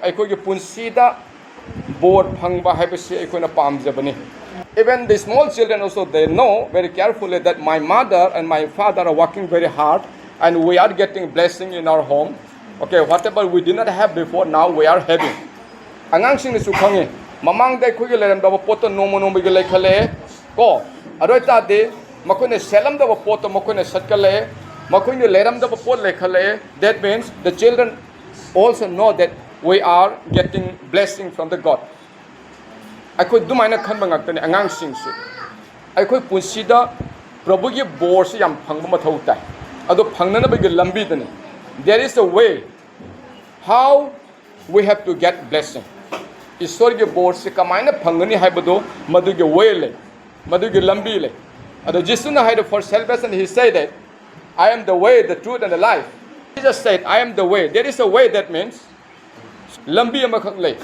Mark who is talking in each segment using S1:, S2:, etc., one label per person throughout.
S1: ꯑꯩꯈꯣꯏꯒꯤ ꯄꯨꯟꯁꯤꯗ ꯕꯣꯔ ꯐꯪꯕ ꯍꯥꯏꯕꯁꯤ ꯑꯩꯈꯣꯏꯅ ꯄꯥꯝꯖꯕꯅꯤ. Even the small children also, they know very carefully that my mother and my father are working very hard and we are getting blessing in our home. Okay, whatever we did not have before, now we are having. ꯑꯉꯥꯡꯁꯤꯡꯅꯁꯨ ꯈꯪꯉꯤ ꯃꯃꯥꯡꯗ ꯑꯩꯈꯣꯏꯒꯤ ꯂꯩꯔꯝꯗꯕ ꯄꯣꯠꯇꯣ ꯅꯣꯡꯃ ꯅꯣꯡꯃꯒꯤ ꯂꯩꯈꯠꯂꯛꯑꯦ ꯀꯣ ꯑꯗꯨ ꯑꯣꯏꯇꯥꯔꯗꯤ ꯃꯈꯣꯏꯅ ꯁꯦꯠꯂꯝꯗꯕ ꯄꯣꯠꯇꯣ ꯃꯈꯣꯏꯅ ꯁꯠꯀꯠꯂꯛꯑꯦ ꯃꯈꯣꯏꯅ ꯂꯩꯔꯝꯗꯕ ꯄꯣꯠ ꯂꯩꯈꯠꯂꯛꯑꯦ. That means the children also know that we are getting blessing from the God. ꯑꯩꯈꯣꯏ ꯑꯗꯨꯃꯥꯏꯅ ꯈꯟꯕ ꯉꯥꯛꯇꯅꯤ ꯑꯉꯥꯡꯁꯤꯡꯁꯨ. ꯑꯩꯈꯣꯏ ꯄꯨꯟꯁꯤꯗ ꯄ꯭ꯔꯚꯨꯒꯤ ꯕꯣꯔꯁꯤ ꯌꯥꯝ ꯐꯪꯕ ꯃꯊꯧ ꯇꯥꯏ. ꯑꯗꯣ ꯐꯪꯅꯅꯕꯒꯤ ꯂꯝꯕꯤꯗꯅꯤ. There is a way how we have to get blessing. ꯏꯁꯣꯔꯒꯤ ꯕꯣꯔꯁꯤ ꯀꯃꯥꯏꯅ ꯐꯪꯒꯅꯤ ꯍꯥꯏꯕꯗꯣ ꯃꯗꯨꯒꯤ ꯋꯦ ꯂꯩ, ꯃꯗꯨꯒꯤ ꯂꯝꯕꯤ ꯂꯩ. ꯑꯗꯣ ꯖꯤꯁꯨꯅ ꯍꯥꯏꯗꯣ for salvation he said that I am the way, the truth and the life. Jesus said I am the way. There is a way, that means lambi amakak lay.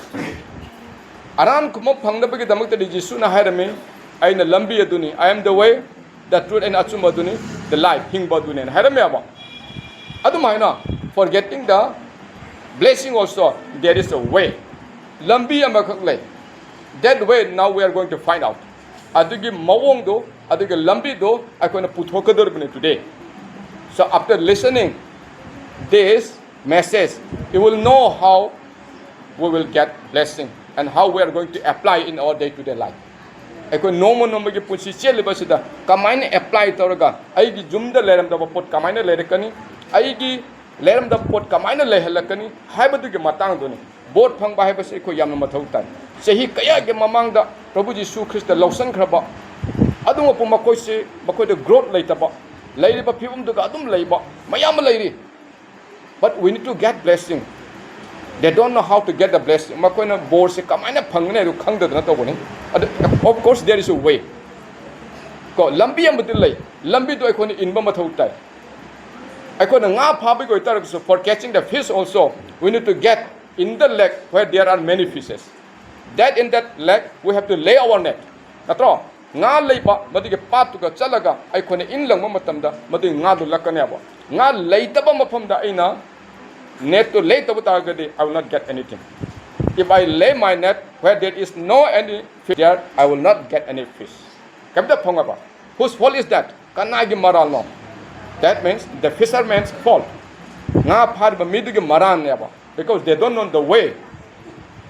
S1: Aram kumop pangnabagi damakta Jisuna hairami, aina lambi aduni. I am the way, the truth and achuma duni, the life, hingba duni. Hairami aba. Adumaina, for getting the blessing also, there is a way. Lambi amakak lay. That way now we are going to find out. Adugi mawong do, adugi lambi do, I can put hokadur today. So after listening this message, you will know how we will get blessing and how we are going to apply in our day-to-day life. Eko nomo ki punsi cheli basida kamaina apply tawraga aigi jumda leram da pot kamaina lerekani aigi leram da pot kamaina lehelakani haibadu ki matang doni bot phang ba haibase ko yamna mathau tai sehi kaya ge mamang da Prabhu Jisu Christ lausan khraba adunga pu makoi se makoi de growth leitaba leiriba phibum duga adum leiba mayam leiri. But we need to get blessing. They don't know how to get the blessing. Of course, there is a way. Lambi for catching the fish also, we need to get in the lake where there are many fishes. That in that lake, we have to lay our net. Nga leiba madigi patuga chalaga ai khone in langma matamda madu nga du lakaneba nga leitaba mafamda aina net to lay taba targadi I will not get anything. If I lay my net where there is no any fish there, I will not get any fish. Kabda phongaba. Whose fault is that? Kanagi maral no. That means the fisherman's fault. Nga phar ba midigi maran neba because they don't know the way.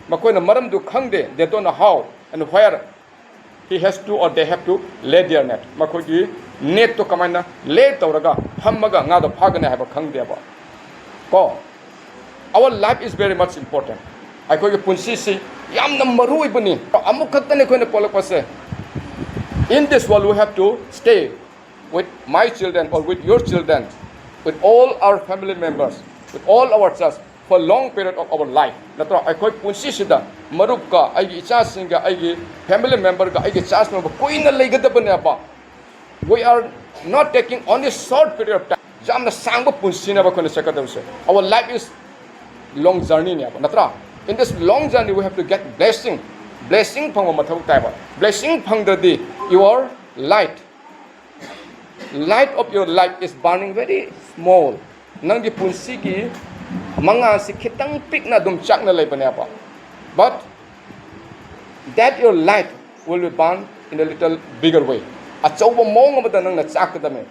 S1: Makoina maram du khangde, they don't know how and where he has to or they have to lay their net. Makogi net to kamana lay tawraga hamaga nga do phagane haba khangdeba. Ko our life is very much important. I call you punsi si yam na maru ibani amuk khaktane koina polakpase. In this world we have to stay with my children or with your children, with all our family members, with all our church for long period of our life. Natro I call punsi sida marup ka aigi icha singa aigi family member ka aigi church member koina leigadabane ba. We are not taking only short period of time. Jamna sangba punsi na ba koina sakadawse. Our life is long journey ne ba. Natra in this long journey we have to get blessing. Blessing phang mathau tai ba. Blessing phang dadi your light of your life is burning very small. Nang di punsi ki mga si kitang pik na dum chak na lay ba. But that your light will be burned in a little bigger way. At so mong ba nang na chak da me.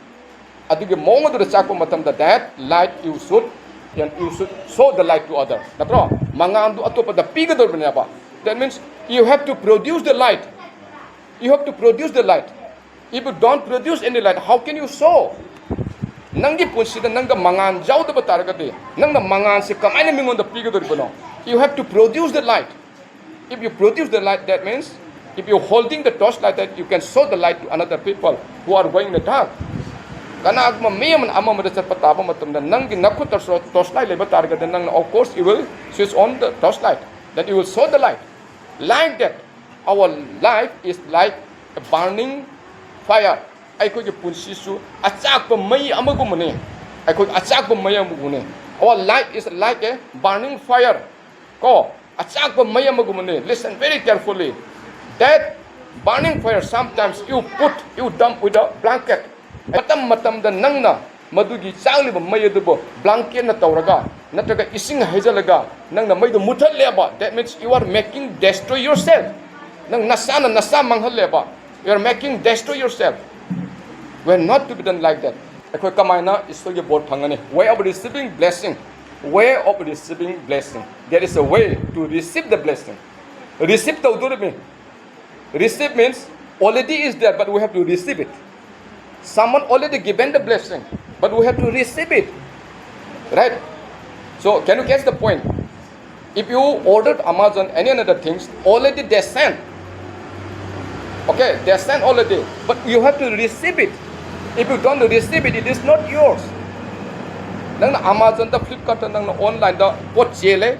S1: Adugi mong do chak ko matam da that light you should show the light to others. Natro mga andu ato pa da piga do ba. That means you have to produce the light. You have to produce the light. If you don't produce any light, how can you show? Nangi punsida nanga mangan jaw da bataragati. Nanga mangan si kamay na mingon da piga do no. You have to produce the light. If you produce the light, that means if you're holding the torchlight, that you can show the light to another people who are going in the dark. Kana agma mayaman ama mada sa pataba matamda nangi nakut torchlight le bataragati nang of course you will switch on the torchlight. That you will show the light. Like that, our life is like a burning fire. I could punsi su achak pa may amagumune. I could achak pa may amagumune. Our life is like a burning fire. Ko achak pa may amagumune. Listen very carefully. That burning fire sometimes you dump with a blanket. Matam da nang na madugi changli ba may dubo blanket na tawraga natraga ising haijalaga nang na maido muthaleba, that means you are making destroy yourself. Nang nasana nasa manghaleba, you are making destroy yourself. We are not to be done like that. Akhoi kamaina isol ge bot phangani, way of receiving blessing. Way of receiving blessing. There is a way to receive the blessing. Receive the receive means already is there, but we have to receive it. Someone already given the blessing, but we have to receive it. Right? So can you catch the point? If you ordered Amazon any other things, already they sent. Okay, they sent already, but you have to receive it. If you don't receive it, it is not yours. Nang Amazon the Flipkart nang online the pot chele,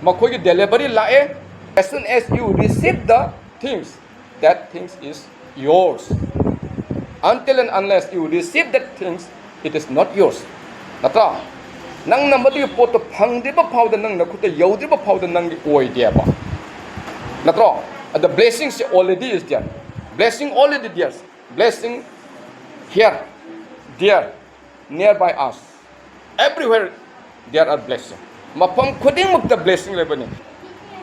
S1: makhoi delivery lae. As soon as you receive the things, that things is yours. Until and unless you receive that things, it is not yours. Natra, nang namadu pot phang de ba phau da nang nakhuta yau de ba phau da nang oi de ba. Natra, the blessings already is there. Blessing already there. Blessing here, there, nearby us. Everywhere there are blessings. Mapam khuding muk the blessing lebani.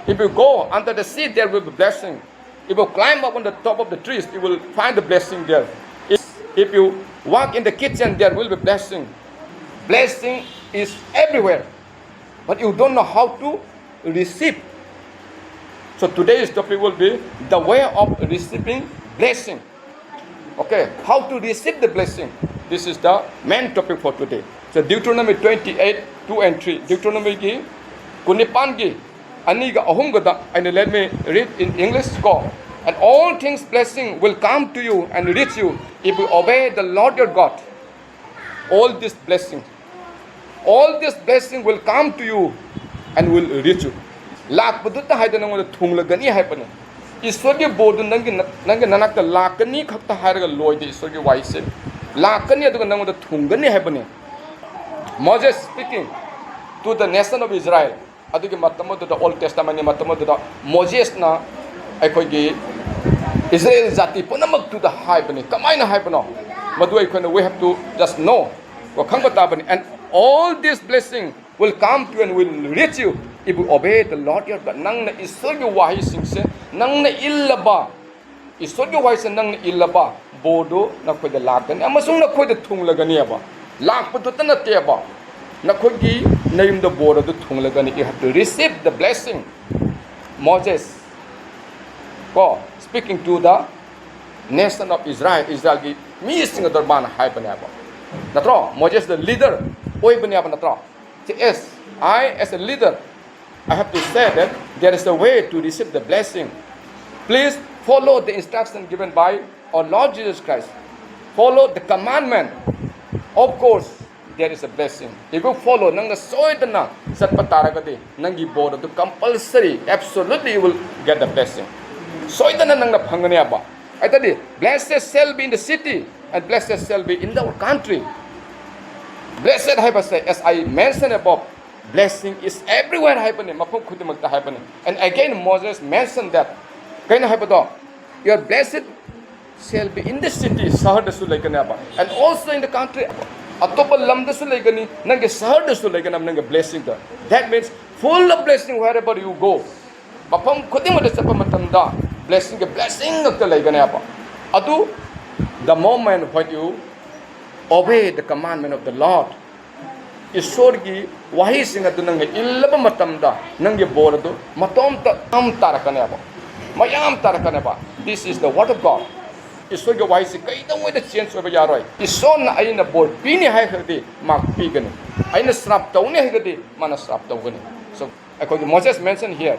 S1: If you go under the sea, there will be blessing. If you climb up on the top of the trees, you will find the blessing there. If you walk in the kitchen, there will be blessing. Blessing is everywhere, but you don't know how to receive. So today's topic will be the way of receiving blessing. Okay, how to receive the blessing. This is the main topic for today. So Deuteronomy 28, 2 and 3. Deuteronomy ki kunipan ki aniga ahum gada, and let me read in English go. And all things blessing will come to you and reach you if you obey the Lord your God. All this blessing will come to you and will reach you. Lak budutta haida nang thunglagani haipane. Iswar ge bodu nang nanakta lakani khakta hairaga loide iswar ge waise. Lakani aduga nang thungani haipane. Moses speaking to the nation of Israel. Adugi matamod the Old Testament ni matamod the Moses na akhoi ge Israel jati punamak to the haipane. Kamaina haipano. Madu akhoi we have to just know. And all this blessing will come to you and will reach you if you obey the Lord your God. Nang na isol ge wahi singse nang na illaba. Isol ge wahi se nang na illaba bodo na khoi de lakan amasung na khoi de thunglagani aba. Lakputut na teba. Nakogi name the board of the Tunglagani. You have to receive the blessing. Moses speaking to the nation of Israel. Israel gi missing the Darban Hypanaba. Natro, Moses the leader. Oi Banaba Natro. Yes, I as a leader, I have to say that there is a way to receive the blessing. Please follow the instruction given by our Lord Jesus Christ. Follow the commandment. Of course, there is a blessing. If you follow, nang soidana satpataragadi, nangi board to compulsory, absolutely you will get the blessing. Soidana nang na phanganiaba. I tell you, blessed shall be in the city, and blessed shall be in our country. Blessed say, as I mentioned above, blessing is everywhere happening. Mapung khudimagta happening. And again, Moses mentioned that. Kaina hapado, your blessed shall be in the city, sahar dasu laikanaba, and also in the country. Atopa lam dasu laikani, nange sahar dasu laikanam nange blessing da. That means full of blessing wherever you go. Mapung khudimagta sapa matamda blessing of the laikanaba. Adu the moment when you obey the commandment of the Lord. Isorgi wahi singa tu nange illaba matamda nange borado matom ta am tarakanaba. Mayam tarakanaba. This is the word of God. Isorgi wahi si kai dang way the change over yaroi. Ison na ayina bor pini hai khadi mak pigani. Ayina srap tauni hai khadi mana srap tauni. So according to Moses mentioned here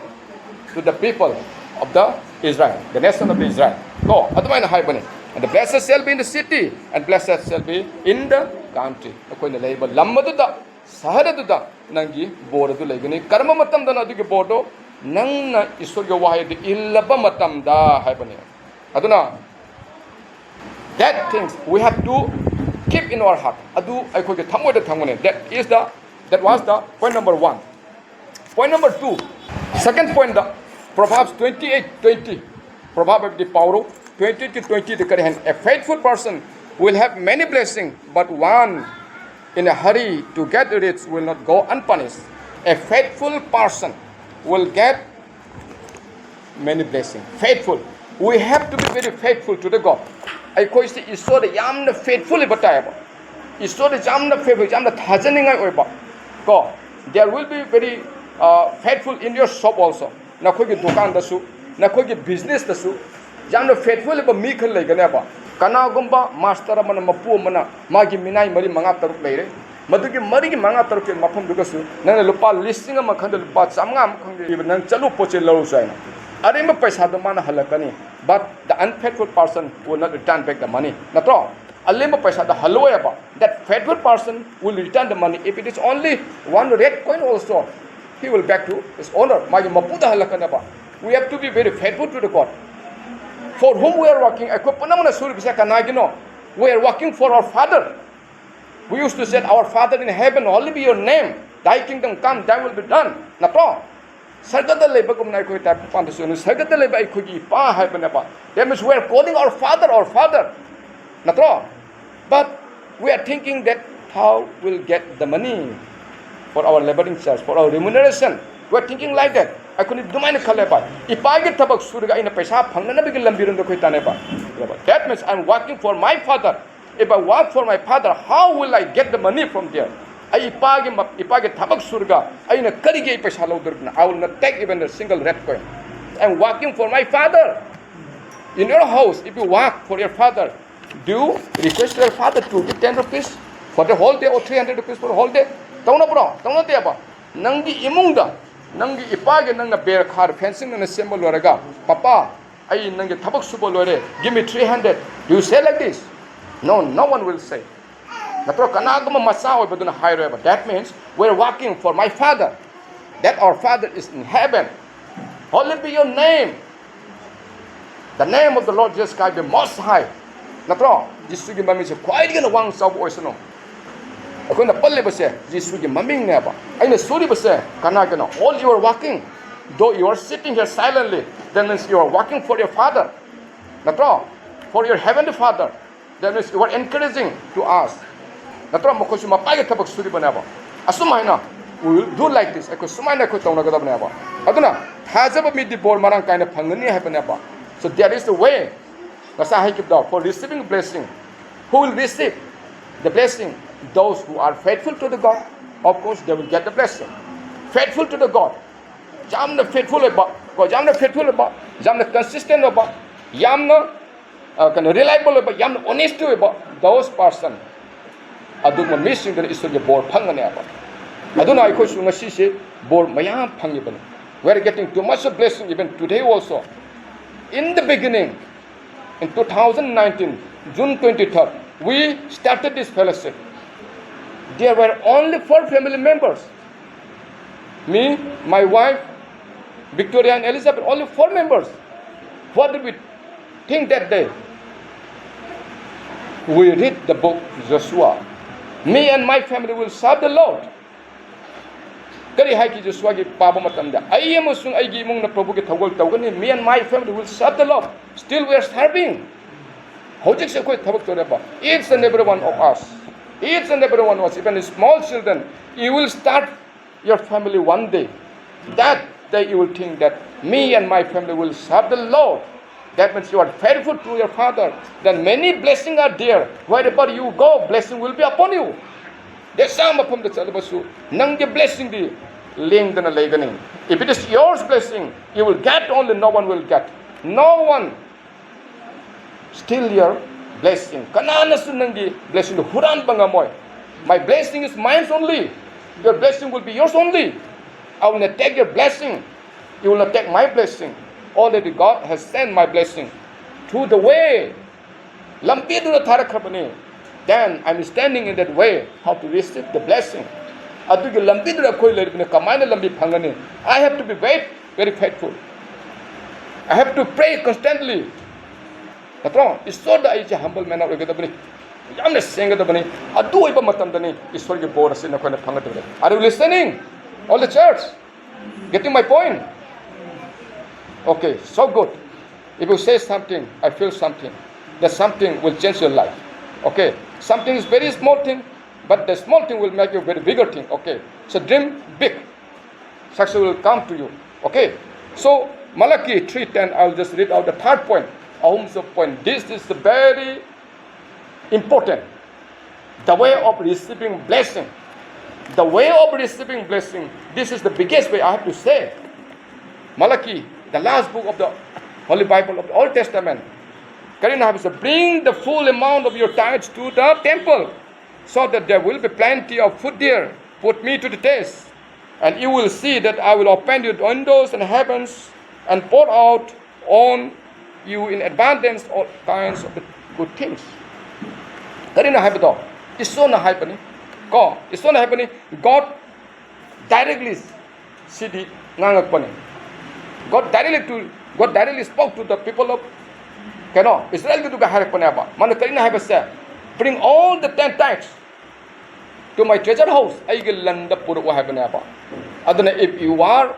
S1: to the people of the Israel, the nation of Israel. Go, adamai na hai bani. And the blessed shall be in the city, and blessed shall be in the country. According to label, Lammaduda, Saharaduda, Nangi, Boradu Lagani, Karma Matamda Nadu Bodo, Nang Isuga Wahid, Illaba Matamda Hibani. Aduna. That things we have to keep in our heart. Adu I could get Tamu the Tamune. That was the point number 1. Point number 2. Second point, the Proverbs 28:20. Proverbs the Pauro 20 to 20 the hand. A faithful person will have many blessings, but one in a hurry to get rich will not go unpunished. A faithful person will get many blessings. Faithful. We have to be very faithful to the God. ꯑꯩꯈꯣꯏꯁꯤ ꯏꯁꯣꯔꯗ ꯌꯥꯝꯅ faithful ꯑꯣꯏꯕ ꯇꯥꯏꯕ. ꯏꯁꯣꯔꯗ ꯌꯥꯝꯅ faithful, ꯌꯥꯝꯅ ꯊꯥꯖꯅꯤꯡꯉꯥꯏ ꯑꯣꯏꯕ. ꯀꯣ, there will be very faithful in your shop also. ꯅꯈꯣꯏꯒꯤ ꯗꯨꯀꯥꯟꯗꯁꯨ, ꯅꯈꯣꯏꯒꯤ ꯕꯤꯖꯤꯅꯦꯁꯇꯁꯨ ꯌꯥꯝꯅ faithful ꯑꯣꯏꯕ ꯃꯤ ꯈꯔ ꯂꯩꯒꯅꯦꯕ. ꯀꯅꯥꯒꯨꯝꯕ ꯃꯥꯁꯇꯔ ꯑꯃꯅ ꯃꯄꯨ ꯑꯃꯅ ꯃꯥꯒꯤ ꯃꯤꯅꯥꯏ ꯃꯔꯤ ꯃꯉꯥ ꯇꯔꯨꯛ ꯂꯩꯔꯦ. ꯃꯗꯨꯒꯤ ꯃꯔꯤꯒꯤ ꯃꯉꯥ ꯇꯔꯨꯛꯀꯤ ꯃꯐꯝꯗꯨꯒꯁꯨ ꯅꯪꯅ ꯂꯨꯄꯥ ꯂꯤꯁꯤꯡ ꯑꯃ ꯈꯪꯗꯦ ꯂꯨꯄꯥ 500 ꯑꯃ ꯈꯪꯗꯦ ꯅꯪ ꯆꯠꯂꯨ ꯄꯣꯠ ꯆꯩ ꯂꯧꯔꯨꯁꯨ ꯍꯥꯏꯅ. ꯑꯔꯦꯝꯕ ꯄꯩꯁꯥꯗꯣ ꯃꯥꯅ ꯍꯜꯂꯛꯀꯅꯤ. But the unfaithful person will not return back the money. ꯅꯠꯇ꯭ꯔꯣ? ꯑꯔꯦꯝꯕ ꯄꯩꯁꯥꯗꯣ ꯍꯜꯂꯣꯏꯕ. That faithful person will return the money. If it is only one red coin also, he will back to his owner. 마기 마푸다 할라카나바. We have to be very faithful to the God. For whom we are working, we are working for our Father. We used to say, our Father in heaven, holy be your name. Thy kingdom come, thy will be done. Nato. That means we are calling our Father, our Father. Nato. But we are thinking that how we'll get the money for our laboring church, for our remuneration. We are thinking like that. I couldn't do my kaleba. If I get tabak surga in a pesha, that means I'm working for my father. If I work for my father, how will I get the money from there? If I get tabak surga, I will not take even a single red coin. I'm working for my father. In your house, if you work for your father, do you request your father to give 10 rupees for the whole day or 300 rupees for the whole day? Don't know. Nangi imungda. Nangi ipage nanga bear car fencing and a symbol loraga. Papa, I nangi tabak subo lore, give me 300. Do you say like this? No, no one will say. That means we're working for my Father. That our Father is in heaven. Holy be your name. The name of the Lord Jesus Christ be most high. Natro, Jisugi Mami is quite in a one sub oisano. I couldn't believe it. Jisugi Maming never. I know Suribase, Kanagana. All you are working, though you are sitting here silently, that means you are working for your Father. Natro, for your heavenly Father. That means you are encouraging to us. Natro Mokosuma Pagatabak Suribaneva. Asumaina, we will do like this. I could Sumaina Kotonagadabneva. Aduna, has ever made the board Marang kind of Pangani Habaneva. So there is the way. For receiving blessing. Who will receive the blessing? Those who are faithful to the God, of course, they will get the blessing. Faithful to the God. Jamna faithful about, Jamna faithful about, Jamna consistent about, Yamna reliable about, Yamna honest about those person. Aduma missing the issue of board Panganaba. Aduna I question Nasi board Mayam Pangiban. We are getting too much of blessing even today also. In the beginning, in 2019, June 23rd, we started this fellowship. There were only 4 family members. Me, my wife, Victoria and Elizabeth, only 4 members. What did we think that day? We read the book Joshua. Me and my family will serve the Lord. Me and my family will serve the Lord. Still we are serving. Each and every one of us. Each and every one of us, even small children, you will start your family one day. That day you will think that me and my family will serve the Lord. That means you are faithful to your Father. Then many blessings are there. Wherever you go, blessing will be upon you. There's some upon the Chalabasu. Nang the blessing the ling than a leganing. If it is yours blessing, you will get only, no one will get. No one steal your blessing. Kanana sunangi blessing the Huran Bangamoy. My blessing is mine only. Your blessing will be yours only. I will not take your blessing. You will not take my blessing. Already God has sent my blessing through the way. Then I'm standing in that way, how to receive the blessing. I have to be very faithful. I have to pray constantly. It's so that I humble man. Are you listening? All the church? Getting my point? Okay, so good. If you say something, I feel something. That something will change your life. Okay, something is very small thing, But the small thing will make you very bigger thing. Okay. So dream big. Success will come to you. Okay. So Malachi 3:10, I'll just read out the third point. Ahum's point. This is the very important. The way of receiving blessing. The way of receiving blessing. This is the biggest way I have to say. Malachi, the last book of the Holy Bible of the Old Testament. Karina has to bring the full amount of your tithes to the temple, so that there will be plenty of food there. Put me to the test, and you will see that I will open your windows and heavens and pour out on you in abundance all kinds of the good things. Karina haibado. Iso na haibani. Ko iso na haibani. God directly sidi ngangak pani. God directly spoke to the people of Israel gitu harak pani apa. Mana karina haibasa. Bring all the 10 tithes to my treasure house. Ay gilanda puro wa haibani apa. Aduna if you are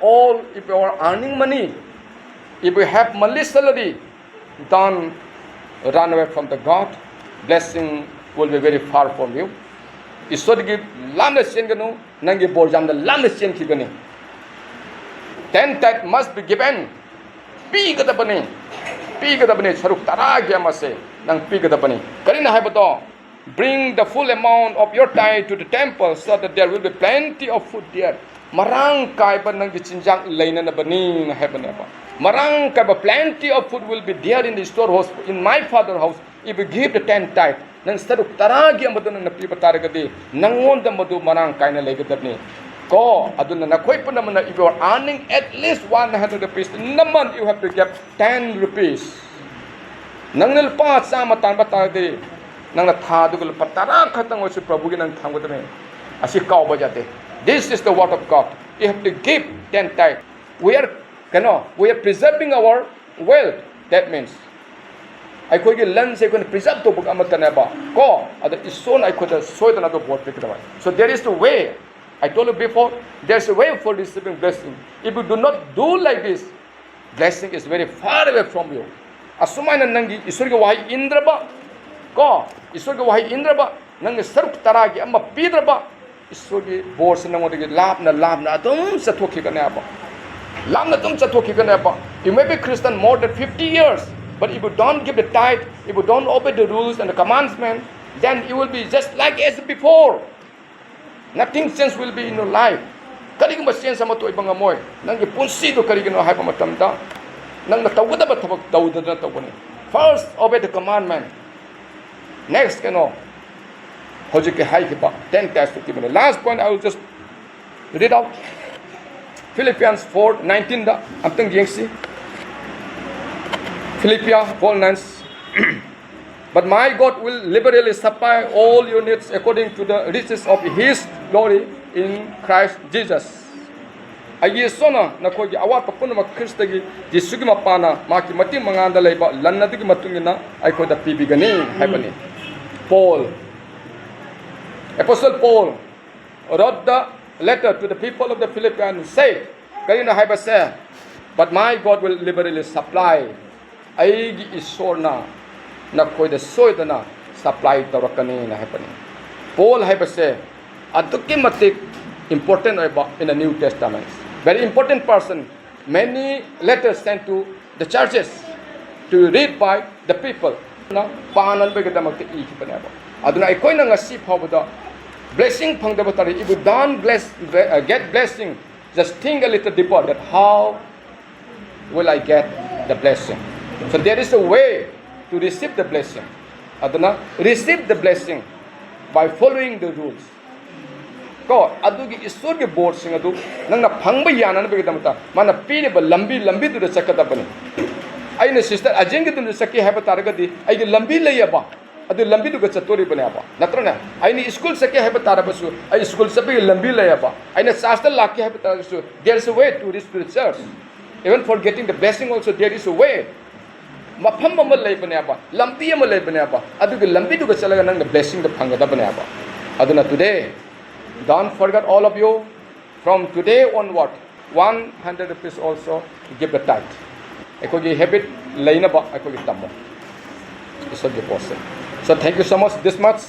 S1: earning money, if you have monthly salary, don't run away from the God. Blessing will be very far from you. Isodgi lamna sen ganu nangi borjam da lamna sen ki gani. 10 tithe must be given. Pi gada bani saruk taragya mase nang pi gada bani. Karina haibato. Bring the full amount of your tithe to the temple, so that there will be plenty of food there. Marang kai ba nang gichinjang laina na bani na haibane ba. Marang kai ba plenty of food will be there in the storehouse in my father's house. If you give the 10 tithe, nang saruk taragi ang madun na pipataragadi, nangon da madu marang kai na legadani. Ko adun na nakoi pa naman na if you are earning at least 100 rupees, naman you have to give 10 rupees. Nang nilpa sa matang batagadi, nang nathadu ko patara khatang osu Prabhu gi nang thamgadane. Asi kaw ba jate. This is the word of God. You have to give 10 tithe. We are preserving our wealth. That means ꯑꯩꯈꯣꯏꯒꯤ ꯂꯟꯁꯦ ꯑꯩꯈꯣꯏꯅ ꯄ꯭ꯔꯤꯖꯥꯕ ꯇꯧꯕ ꯑꯃꯠꯇꯅꯦꯕ ꯀꯣ ꯑꯗ ꯏꯁꯣꯔꯅ ꯑꯩꯈꯣꯏꯗ ꯁꯣꯏꯗꯅ ꯑꯗꯨ ꯕꯣꯔ ꯄꯤꯒꯗꯕ. So there is the way. I told you before, there's a way for receiving blessing. If you do not do like this, blessing is very far away from you. Asumana nangi isorgi wahi indraba ko isorgi wahi indraba nangi saruk taragi amma pidraba isorgi borse nangodi labna adum sathoki kanaba labna adum sathoki kanaba. You may be Christian more than 50 years, but if you don't give the tithe, if you don't obey the rules and the commandments, then you will be just like as before. Nothing sense will be in your life. Karigong ba sense mo to ibang amoy? Nangi punsi do karigong no haipa matamda. Nang natawda ba tabak tawda na tawni. First, obey the commandment. Next, hojike hai kipa 10 tithes 50 minutes. Last point, I will just read out. Philippians 4:19 da amtang jengsi. Philippians 4:9. But my God will liberally supply all your needs according to the riches of His glory in Christ Jesus. Agi sona nakogi awat papuna ma Krista gi Jesugi mapana maki mati manganda laiba lannadigi matungina aikoda pibigani haibani. Apostle Paul wrote the letter to the people of the Philippians and said, Karina haibase, but my God will liberally supply. Aigi isorna nakoida soidana supply tawrakani na haibani. Paul haibase aduki matik important in the New Testament. Very important person. Many letters sent to the churches to read by the people. Panan begadamagti ikipanaba. Aduna ikoina ngasi phawbada blessing phangdabatari. If you don't get blessing, just think a little deeper that how will I get the blessing? So there is a way to receive the blessing. Aduna receive the blessing by following the rules. Ko adugi isurgi board sing adu nang na phangba yana na begadamata mana piriba lambi du da sakadabani. Aina sister ajengi du sakki haba taragadi aigi lambi layaba adu lambi du ga chatori banaba natrana aini school sakki haba tarabasu ai school sabi lambi layaba aina sastal lakki haba tarabasu. There is a way to reach the church. Even for getting the blessing also there is a way. Mafam ma lay banaba lambi ma lay banaba adugi lambi du ga chalaga nang the blessing the phangada banaba. Aduna today don't forget, all of you, from today onward, 100 rupees also give the tithe. Ekogi habit laina ba ekogi tammo. This is the person. So thank you so much. This much